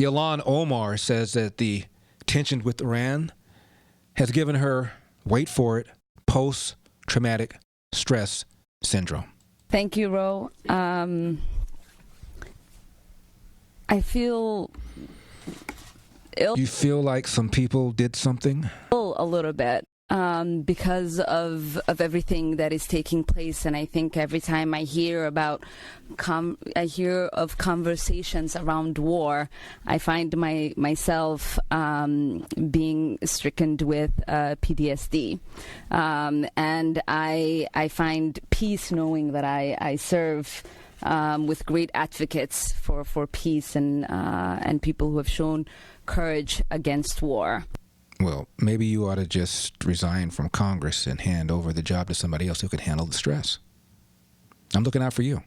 Ilhan Omar says that the tension with Iran has given her, wait for it, post-traumatic stress syndrome. Thank you, Ro. I feel ill. You feel like some people did something? A little bit. Because of everything that is taking place, and I think every time I hear about conversations around war, I find myself being stricken with PTSD, and I find peace knowing that I serve with great advocates for peace and people who have shown courage against war. Well, maybe you ought to just resign from Congress and hand over the job to somebody else who can handle the stress. I'm looking out for you.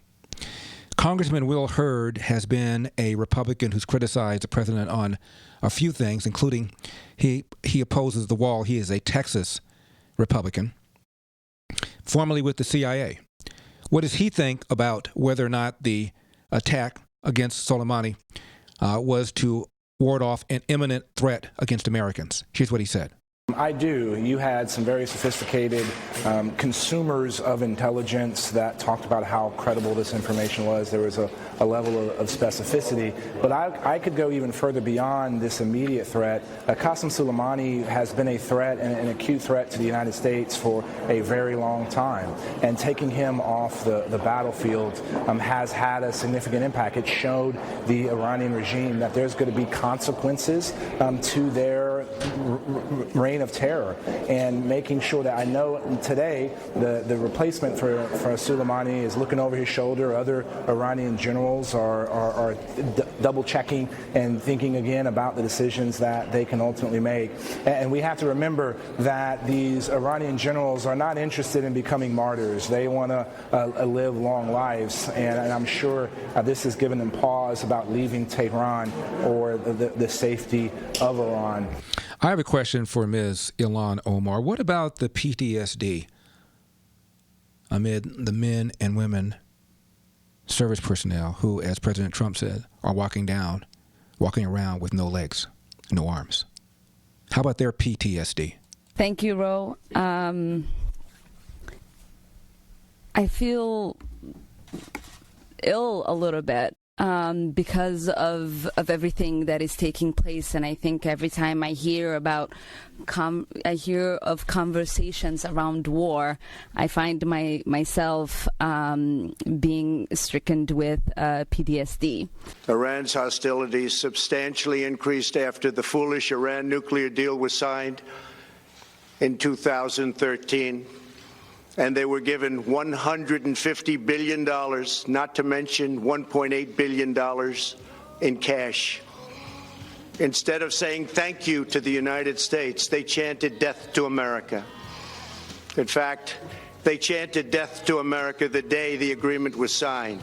Congressman Will Hurd has been a Republican who's criticized the president on a few things, including he opposes the wall. He is a Texas Republican, formerly with the CIA. What does he think about whether or not the attack against Soleimani was to ward off an imminent threat against Americans? Here's what he said. I do. You had some very sophisticated consumers of intelligence that talked about how credible this information was. There was a level of specificity. But I could go even further beyond this immediate threat. Qasem Soleimani has been a threat and an acute threat to the United States for a very long time. And taking him off the battlefield has had a significant impact. It showed the Iranian regime that there's going to be consequences to their reign of terror, and making sure that I know today the replacement for Soleimani is looking over his shoulder. Other Iranian generals are double checking and thinking again about the decisions that they can ultimately make. And we have to remember that these Iranian generals are not interested in becoming martyrs. They want to live long lives, and I'm sure this has given them pause about leaving Tehran or the safety of Iran. I have a question for Ms. Ilhan Omar. What about the PTSD amid the men and women service personnel who, as President Trump said, are walking around with no legs, no arms? How about their PTSD? Thank you, Ro. I feel ill a little bit. Because of everything that is taking place, and I think every time I hear of conversations around war, I find myself being stricken with PTSD. Iran's hostilities substantially increased after the foolish Iran nuclear deal was signed in 2013. And they were given $150 billion, not to mention $1.8 billion in cash. Instead of saying thank you to the United States, they chanted death to America. In fact, they chanted death to America the day the agreement was signed.